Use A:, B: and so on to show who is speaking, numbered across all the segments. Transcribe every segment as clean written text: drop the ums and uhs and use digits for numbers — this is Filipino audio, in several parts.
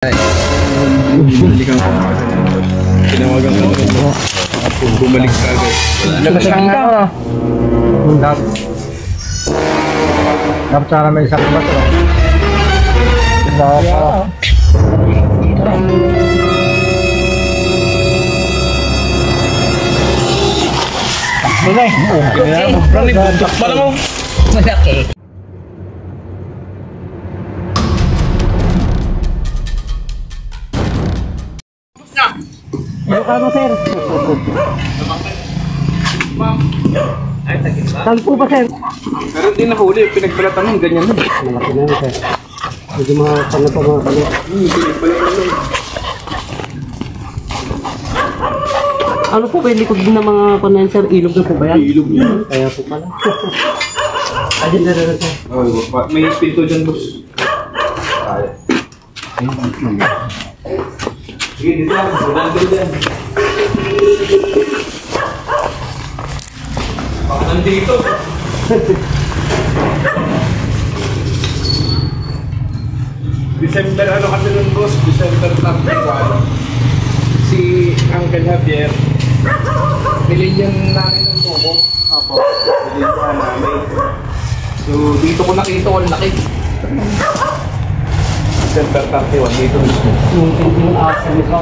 A: Bumalik ang tinawagan ko naman. Bumalik ka agad.
B: Labas ang ano. Dapat sana may isang bato.
A: Okay. Buntok pa naman.
C: Malaki.
B: Ano sir? Talpo pa sir.
A: Pero hindi nahuli. Pinagbalatan mo. Ganyan na.
B: Malaki na sir. Hindi mga pala pa mga pala. Ano po ba likod din ng mga condenser? Ilog na po ba yan?
A: Ilog yun.
B: Kaya po pala. Ayun na rin sir.
A: May pinto dyan, boss. Sige, dito lang. Budandol dyan. Baka nandito. December ano kasi nun, boss? December 31. Si Uncle Javier, nililyan namin ng tubo. Opo. Nililyan namin. So, dito ko nakita ko ang laki. December 31, dito mismo.
B: Yung asa nito.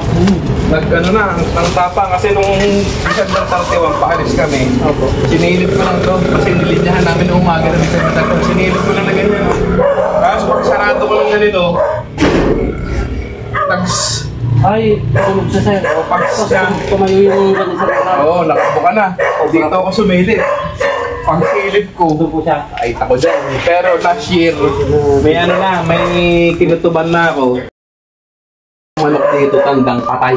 A: Nag-ano na, ang tapang kasi nung December 31, paalis kami.
B: Opo.
A: Sinilip ko lang to, kasi nilidyahan namin noong umaga ng December 31. Sinilip ko lang na ganyan. Tapos pag sarado ko lang ganito,
B: Ay, tulog siya sir.
A: O, pag
B: Tumayo yung ganun sa mga.
A: Oo, nakabo ka na. Dito ako sumilip. Pag silip ko,
B: Tulog po siya.
A: ay tako dyan. Pero last year, may ano na, may tinutuban na ako. Manok dito, tandang patay.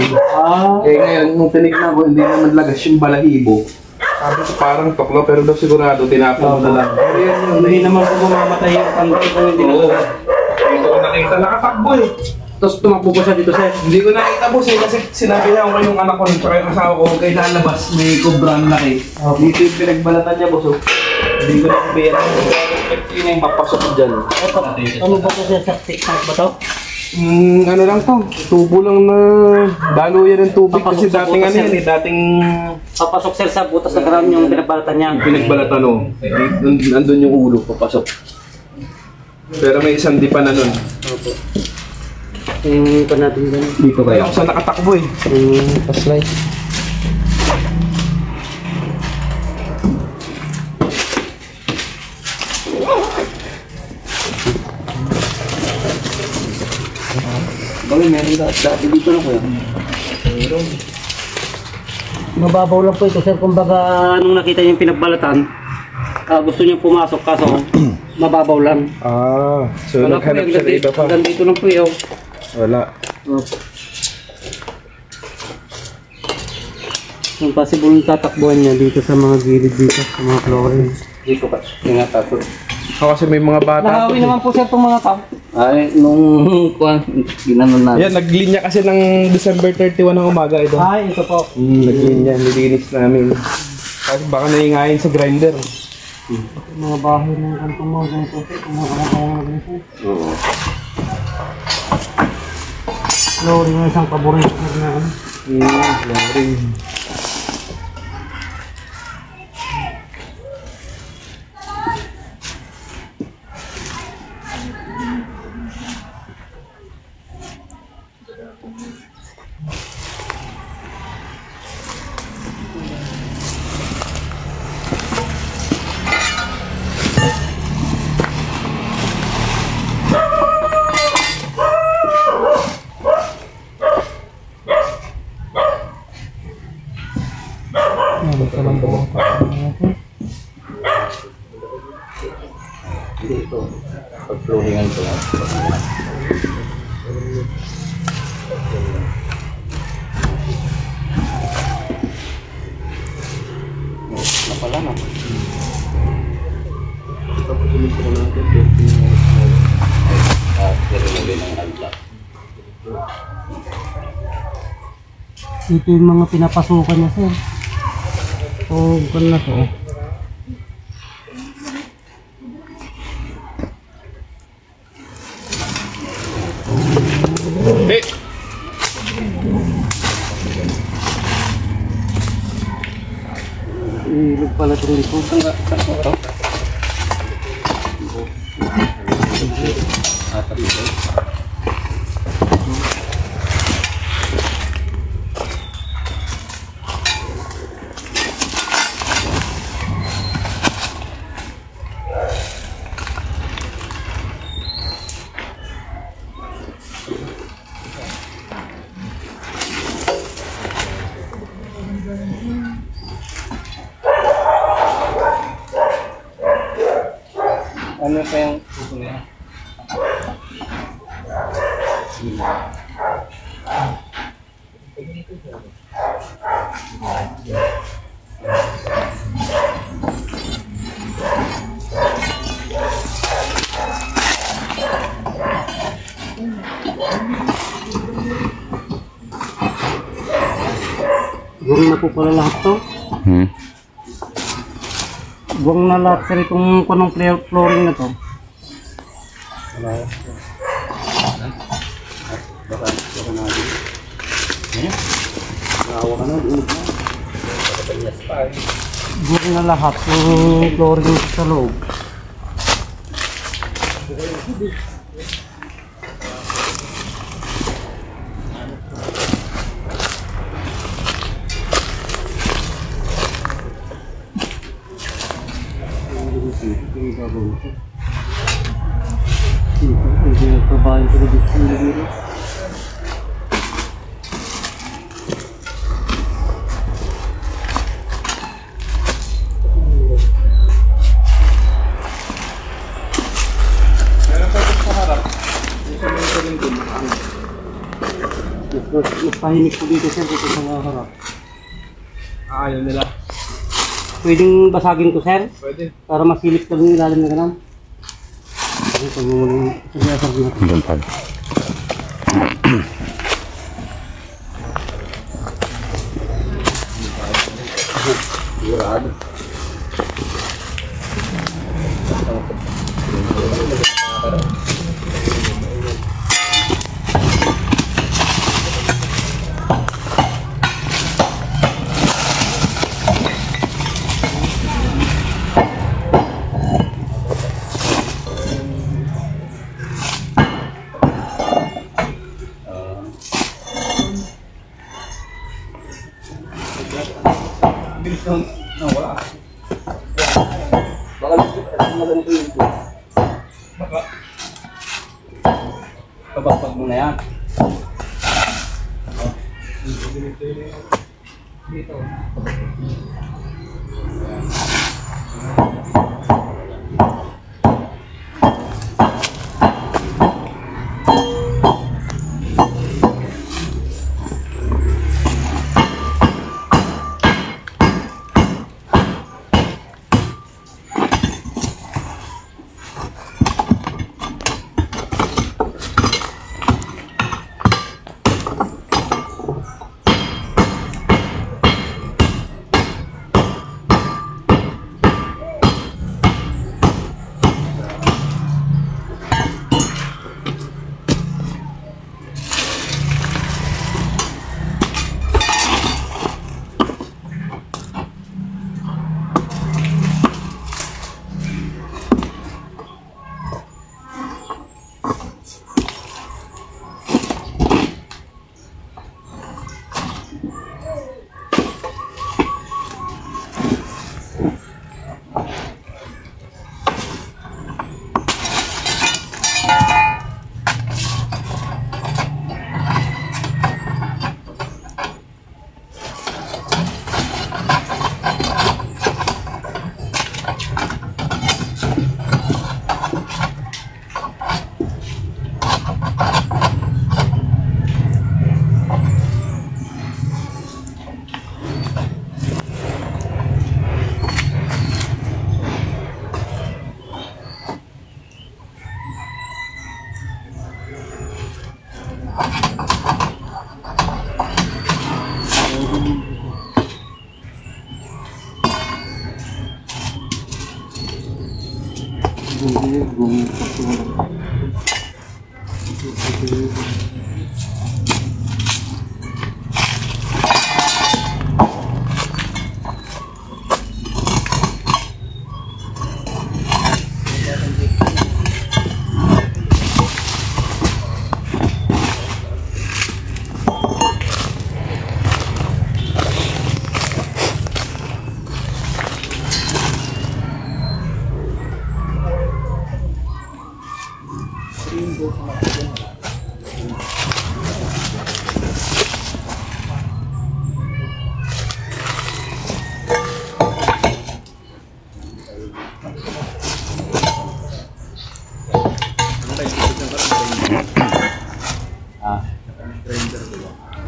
A: Eh ngayon, nung tinignan ko, hindi naman lagas yung balahibo. Sabi ko parang toklo, pero daw sigurado, tinapon mo na lang. Pero yun,
B: Hindi naman po bumamatay yung tanggal kung hindi
A: Oo.
B: na.
A: Dito ko nakita, nakatakbo eh.
B: Tapos tumakbo po siya dito sir.
A: Hindi ko nakita boss eh, kasi sinabi niya ako yung anak ko, tsaka yung asawa ko, kaya lalabas, may kubrang laki. Dito yung pinagbalatan niya boss. Hindi ko nakipira. Yun yung mapasok dyan.
B: Ano ba ito sir? Saktik ba ito?
A: Ano lang to, tubo lang na daluyan ng tubig kasi
B: Papasok sa
A: dating
B: butas
A: ano yan
B: yan.
A: eh, dating
B: Papasok sir sa butas na ground yung pinagbalatan niya.
A: pinagbalatan o. Nandun yung ulo, papasok. Pero may isang dipa na nun.
B: Opo. Yung pa natin ganun.
A: Dito kayo. Ako sa nakatakbo eh.
B: Paslide.
A: Bakit meron dati dito na kuya?
B: Mababaw lang po ito sir. Kumbaga nung nakita niyo yung pinagbalatan, gusto niyo pumasok kaso mababaw lang.
A: So
B: Wala po
A: naghanap
B: yung
A: siya na iba pa?
B: hanggang dito lang po yun.
A: Wala.
B: Yung possible yung tatakbuhan niya dito sa mga gilid dito, sa mga flooring.
A: Dito ka. Ingatan ko. Kasi may mga bata.
B: Nahawi naman po sir itong mga tao.
C: Ay, nung ginanon natin.
A: Yan, naglinya kasi ng December 31 ng umaga ito.
B: Ay, ito po.
A: Naglinya, nilinis namin. Kasi baka naingayin sa grinder.
B: Mga bahay ng kantong mga ganito sir, kung mga mga ganito.
A: Oo.
B: Flooring na isang paborito na ano.
A: Flooring.
C: Dito. Pag-flooringan ko lang. Napala na.
B: Ito yung mga pinapasukan niya sir. So, kan na to. Ilog pala itong likod.
C: Ano pa yung kukunin?
B: Buwang na po pala lahat to. Buwang na lahat sa itong kunong flooring na to. Buwang na lahat yung flooring sa loob. Trabalho para distribuir. Mas tahimik po dito sir, dito sa harap.
A: Ayaw nila.
B: Pwedeng basagin ko sir?
A: Pwede.
B: Para masilip ka ng ilalim na ganun. Ito muna yung
D: Doon pala.
A: Sigurado. Bilis nung wala. Baka maganda yung baka kabapag mo na yan. Dito.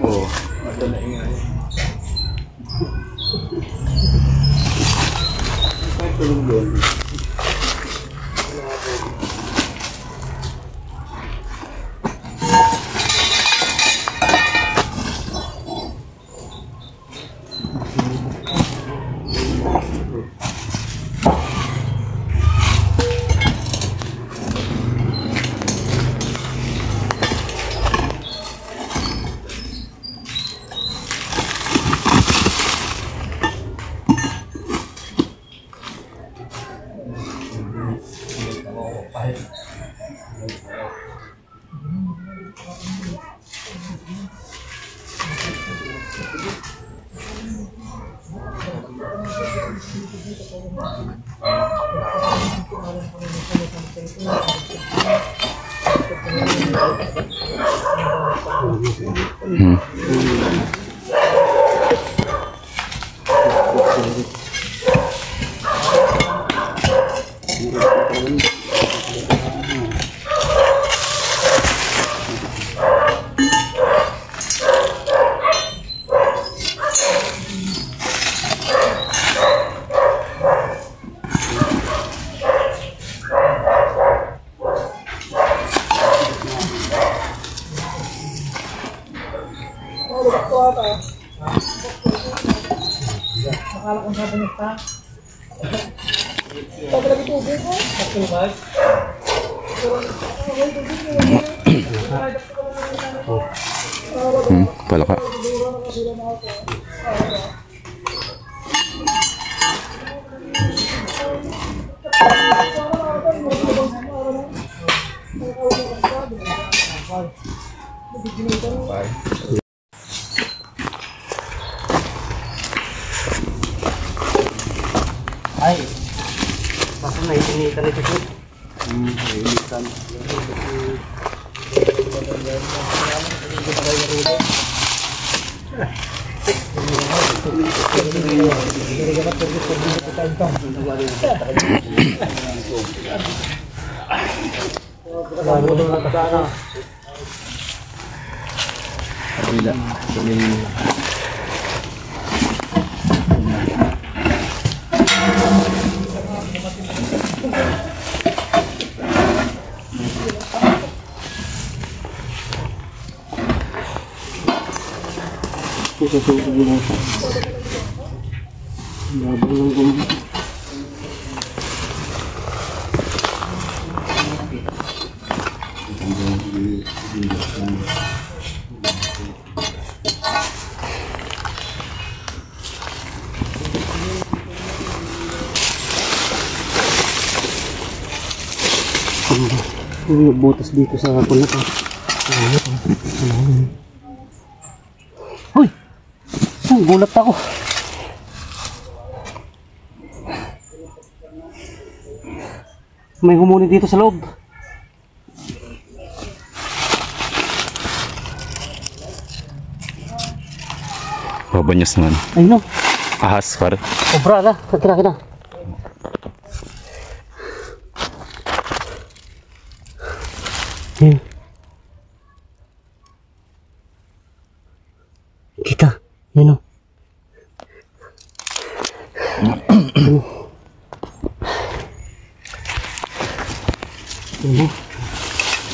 A: Oo. Palaka.
B: Ay, baka naitinitan ito po.
C: Nainitan.
B: Butas dito sa hapon na to. Hoy! Gulat ako. May humuni dito sa loob.
A: Babanyas naman.
B: Ay no.
A: Ahas, par.
B: Obra na. Kira-kira. Kita. Yan o.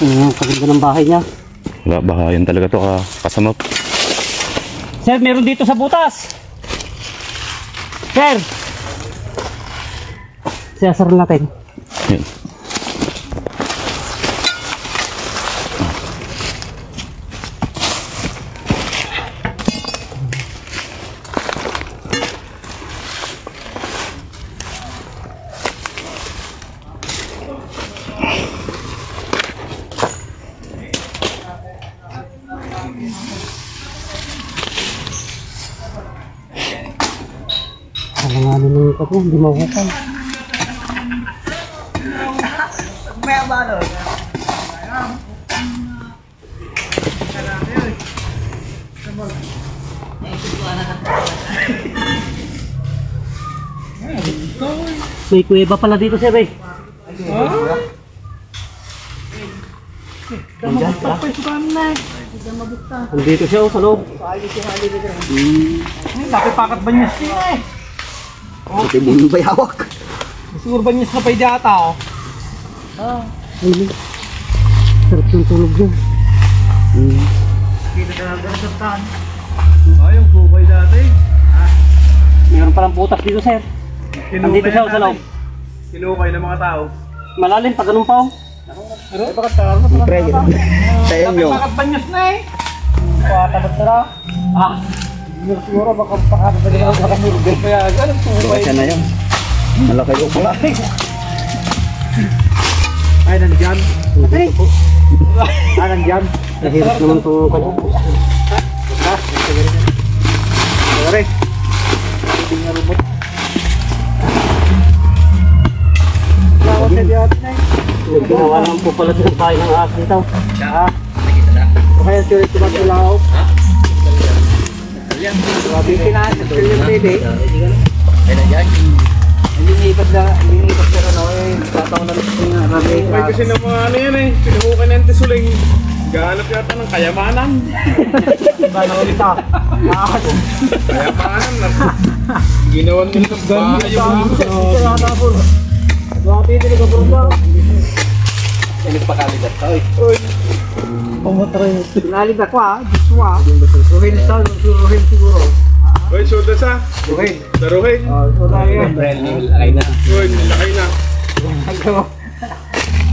B: Ang kaganda ng bahay niya.
A: Wala, baka yan talaga to kasamot.
B: Sir, meron dito sa butas. Sir! Siyasar natin.
A: Yan.
B: Alanganin ng ito po, hindi mahukay. May kuweba pala dito, sir eh. Andito siya sa loob.
C: Dapat pakat ba niya siya eh?
D: Ito mo ba hawak?
C: Siguro ba niya sa pay data oh?
B: Ayun. Sarap ng tulog niya.
C: Ayun, bukay dati.
B: Mayroon palang butas dito, sir. Andito siya sa loob.
C: Kinukay ng mga tao.
B: Malalim, pag ganun pa oh.
D: Pre, sayang
C: Dapat
D: yung.
C: pakat ba niya na eh?
B: Patabat na raw. Ah. Siguro baka pakakat na rin ako kamulog.
C: Kaya ganun, bukay.
D: Kasi na yun. Malaki yung malaki.
C: Ay, nandiyan.
B: Ah, nandiyan. Nahirap naman itong kanya.
C: Pare.
B: Ginawa naman po pala ng tayo ng asin ito.
C: Kaya siya tumatulaw. Ha? Grabe yung pinahan. Ito yung pwede. Linipat na ano eh. Tataw na yung rabi.
A: Ay, kasi ng mga ano yan eh. Pinuhukan ng tisuling. Gahanap yata ng kayamanan.
C: Ba na ulit ah.
A: Kayamanan na. Ginawan nila ng bahay yung
C: Grabe yung tinagabrosa.
A: nagpakaligat ka eh.
C: Pumatray. Pinalig ako ah. Gusto ah. Ruhin sa. Ruhin siguro.
A: Uy, soda sa.
C: Ruhin.
A: Daruhin.
C: So na yun.
A: Uy, laki na.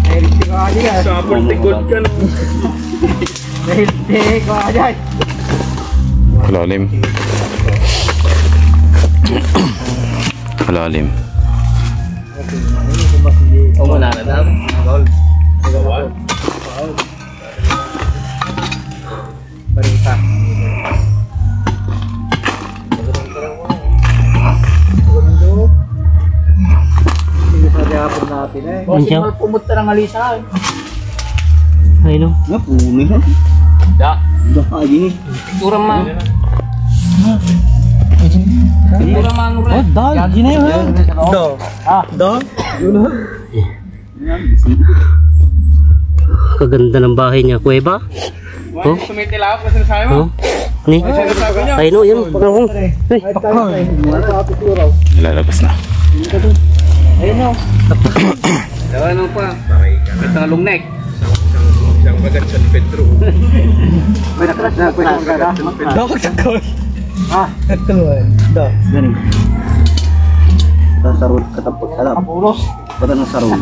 C: Healthy ko ka dyan.
A: Sa apultikod ka no.
C: Healthy ko ka dyan.
E: Malalim. Malalim.
A: O wala na daw. Gawan.
C: Barita. Hindi sa diapon natin eh.
B: Andiyan.
C: Pumunta ng alisa eh.
B: Ayun o.
D: Napuno yan.
A: Da.
D: Dahagi.
B: Turang ma.
C: Oh, dahil. Yagi na yun. Do. Do.
B: Kaganda ng bahay niya. Kuweba?
A: Why tumitilawak na sinasabi mo?
B: Oh. Ni?
A: Sinasabi niya.
B: Ayun o, yun. Pagkakong. Ay.
E: Lalabas na.
C: Ayun o.
A: Ano pa? Ito nga long neck. Isang bagat San Pedro.
C: May nakras na. Dakot ako. Ah, ito eh. Do.
D: Gani. Kita sarod katapot alam.
C: Kapulos.
D: Bata ng sarod.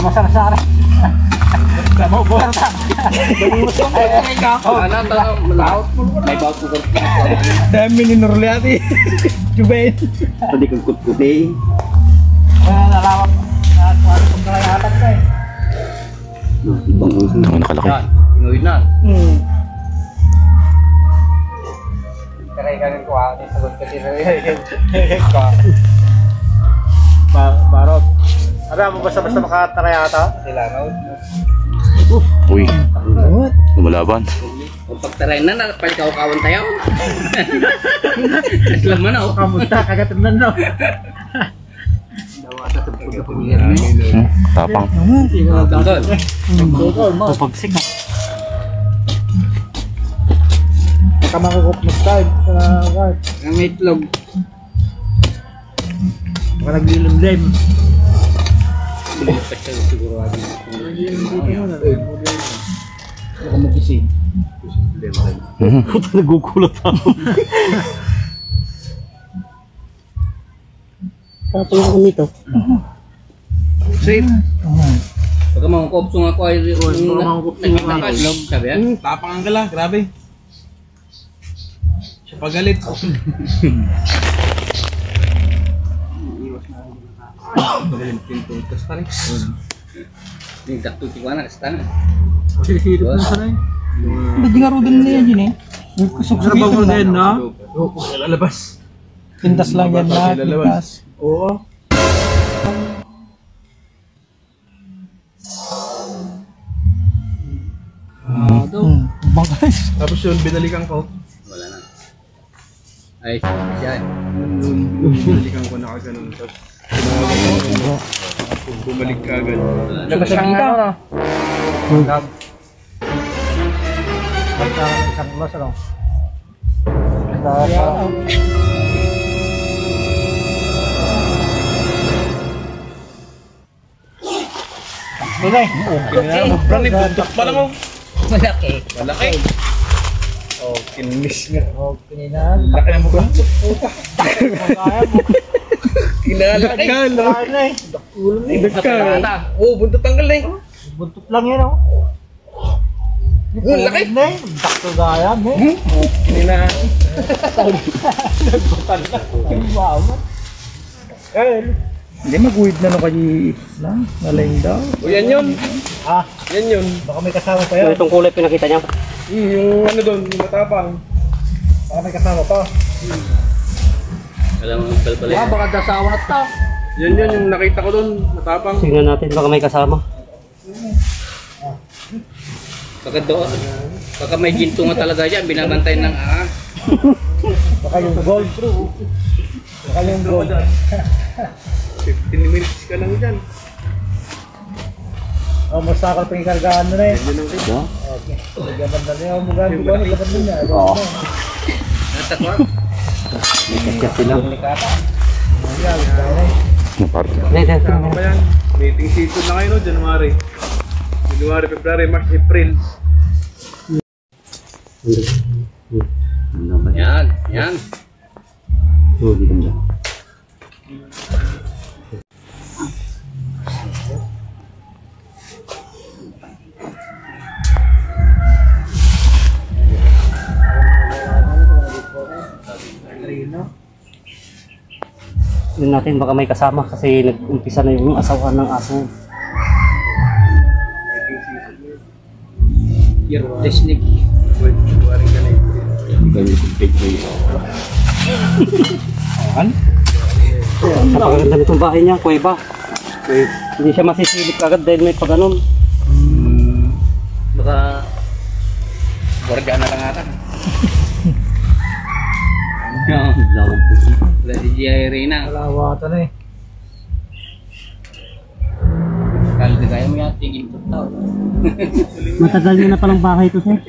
C: Masarasara. Kamu buwan ta.
A: Ano to? Malaot mo. May baut ko.
C: Dami ni Nurliati. Jubain.
D: Pwede kang kutkuti.
C: Wala nalawak. Nakakawala kong kalayatan ka eh.
D: Ibang uso.
E: Ang nakalaki.
A: Inuwi na.
C: Karay ka rin ko ah. Sagot ka din. Barot. Ano mo basta-basta makatarayata? Silangaw.
E: Uy. Lumalaban.
A: Kung pagtarayin na, palikaw-kawan tayo. Islam man ako.
C: Kamunta, kagatunan no.
E: Tapang.
A: Tangkol.
B: Papagsik ah.
C: Baka makukop mo time.
A: Ang may itlog.
C: Baka naglilimlim.
A: Bilipat siya siguro.
C: Baka magising.
B: Puta, nagugulat ako. Tapos ako nito.
A: Safe. Pagka mangukopsong ako ay nakita ka itlog. Sabi yan.
C: Tapang ang gala, grabe. Siya pagalit.
A: Yung dakto ko na kasi tanong.
C: Sihirip na sana eh. Ba't nga ro din niya yun eh? Kusok-sukitan mo din na? Lalabas. Pintas lang yan na, pintas. Oo. Bangkay.
A: Tapos yun, binalikan ko. Wala na. Ay, siya eh. Binalikan ko na kasi ganun. Tapos, bumalik ka agad.
C: Labas lang ano. Isang ulas, ano? Dapat. Tunay.
A: Brani, buntot pa naman.
F: Malaki.
A: Malaki. Oh, kinis nga.
C: Okay na.
A: Laki na mo ba?
C: Kaya mo.
A: Kinalaki.
C: Kaya na eh. Ulo na eh.
A: Oh, buntot tanggal na eh.
C: Buntot lang yan oh.
A: Laki.
C: Na eh. Dakto gaya mo.
A: Kinina.
C: Nagbutan na. Wow. Hindi mag-uwid na no kayo lang. Nalaing daw.
A: O yan yun.
C: Ah,
A: Yan yun.
C: baka may kasama pa yan.
B: Itong kulay pinakita niya.
A: Yung ano doon, yung matapang.
C: Baka may kasama pa.
B: Baka dasawa na ta.
A: Yan yun, yung nakita ko doon, matapang.
B: Tingnan natin, baka may kasama.
F: Baka may ginto nga talaga yan, binabantay ng
C: Baka yung gold. Baka yung gold.
A: 15 minutes ka lang dyan.
C: Oh, masakal pa yung kargaan mo na eh.
A: Yan ang kita.
C: Okay. Nagyaman na niya. Umugan ko ba? Nagyaman niya.
D: Oo.
B: Ikat sila.
A: Kasama pa yan. Meeting season na kayo no, January. January, February, March, April.
F: Yan, yan.
B: Tingnan natin, baka may kasama kasi nag-umpisa na yung asawahan ng aso.
A: Meeting season yun.
F: Year of the snake.
A: January ka na April.
B: Napakaganda nitong bahay niya, kuweba. Hindi siya masisilip agad dahil may pag-anon.
F: Baka warga na lang ata. Wala si G.I. Reyna.
C: Kalawatan eh.
F: Kala na kaya mo yan, tigil ito tao.
B: Matagal niya na palang bahay ito, sir.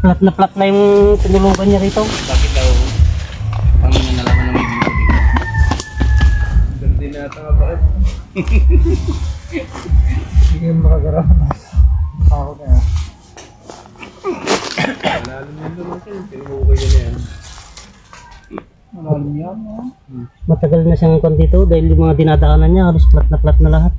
B: Plat na yung tinulugan niya rito.
F: Bakit daw pangina na naman ng may ginto dito?
A: Ganda na ata nga bakit?
C: Hindi yung makagarap. Ako kaya.
A: Malalim yun naman siya. Tinumukay niya na yan.
C: Malalim yan.
B: Matagal na siyang kon dito dahil yung mga dinadaanan niya halos plat na lahat.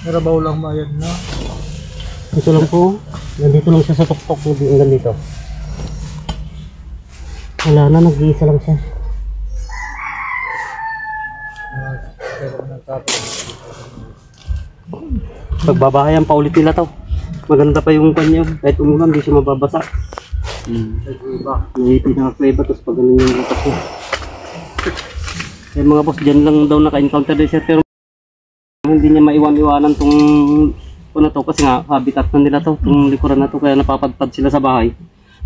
C: Narabaw lang mayan na.
B: Ito lang po, nandito lang siya sa tuktok hanggang dito. Wala na, nag-iisa lang siya. Pagbabahayan pa ulit nila to. Maganda pa yung kanya, kahit umulan hindi siya mababasa. May pinaka-flavor, tapos pag ganun yung butas niya. Kaya mga boss, dyan lang daw naka-encounter din siya, pero hindi niya maiwan-iwanan tong ano to, kasi nga habitat na nila to, itong likuran na to, kaya napapadpad sila sa bahay.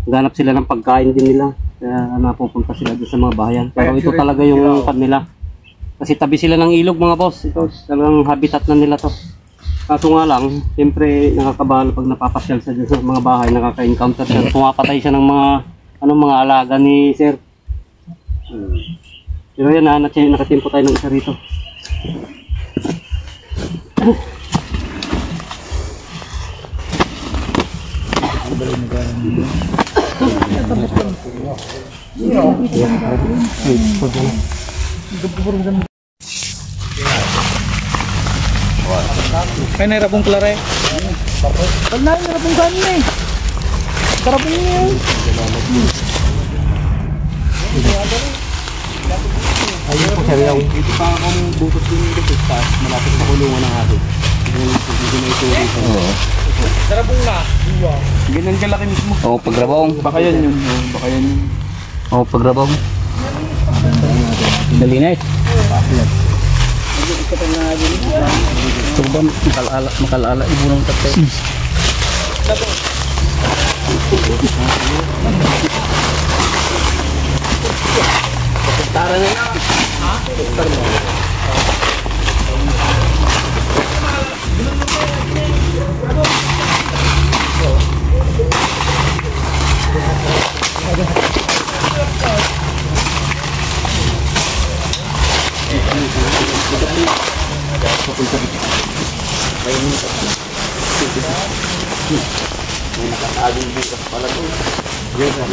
B: Naghanap sila ng pagkain din nila, kaya napupunta sila doon sa mga bahayan. Pero ito talaga yung kanila. Kasi tabi sila ng ilog mga boss, ito talagang habitat na nila to. Kaso nga lang, siyempre nakakabahala pag napapasyal sa dyan sa mga bahay, nakaka-encounter siya. Pumapatay siya ng mga alaga ni sir. Pero yan na, nakatimpo tayo ng isa rito.
C: Kaya nairapong klare. Pag na, nairapong gani eh. Karapong niya.
B: Ayun po sir, yung
A: Dito pa akong butot yung dito sa malapit sa kulungan ng ato. Hindi na ito dito.
C: Karapong na.
A: Ganyan kalaki mismo.
F: Oo, pagrabong.
A: Baka yan yun. Baka yan yun.
F: Oo, pagrabong. Dali na eh. Ito ba makalala ibunong tatay?
A: Tara na lang.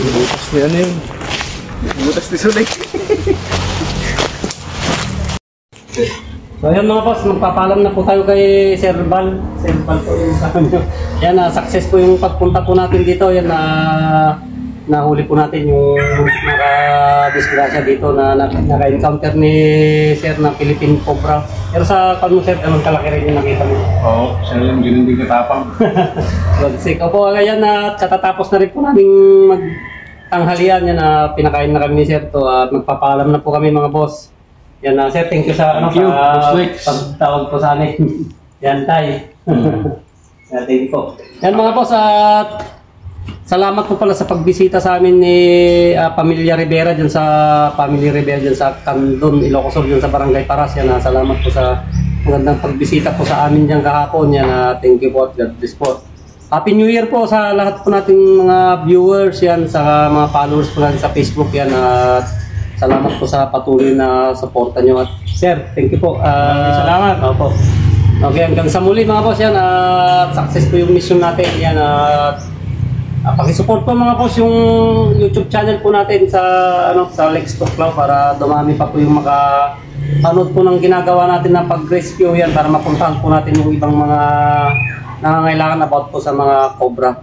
A: Butas ni ano yun? Butas ni Sulik.
B: So yun mga boss, magpapalam na po tayo kay Sir Bal. Sir Bal po yung sabi nyo. Yan, success po yung pagpunta po natin dito. Yan, nahuli po natin yung naka-disgrasya dito na naka-encounter ni Sir na Philippine Cobra. Pero sa kano Sir, anong kalaki rin yung nakita mo?
A: Oo, siya lang ganun din katapang.
B: Godsake. Opo, ngayon na katatapos na rin po namin magtanghalian yan na pinakain na kami ni Sir to at magpapalam na po kami mga boss. Yan na Sir, thank you sa
A: Thank you, Boss Lex.
B: pagtawag po sa amin. Yan tay. Yan, thank you po. Yan mga boss, at salamat po pala sa pagbisita sa amin ni Pamilya Rivera dyan sa Family Rivera dyan sa Candon, Ilocos Sur dyan sa Barangay Paras. Yan, salamat po sa magandang pagbisita po sa amin dyan kahapon. Yan, thank you po at God bless po. Happy New Year po sa lahat po nating mga viewers yan, sa mga followers po natin sa Facebook yan, at salamat po sa patuloy na suporta nyo. At Sir, thank you po.
A: Salamat.
B: Opo. Okay, hanggang sa muli mga boss yan, at success po yung mission natin yan, at pakisupport po mga boss yung YouTube channel po natin sa sa Lex Talk Club para dumami pa po yung makapanood po ng ginagawa natin ng pag-rescue yan, para mapuntahan po natin yung ibang mga nangangailangan about po sa mga cobra.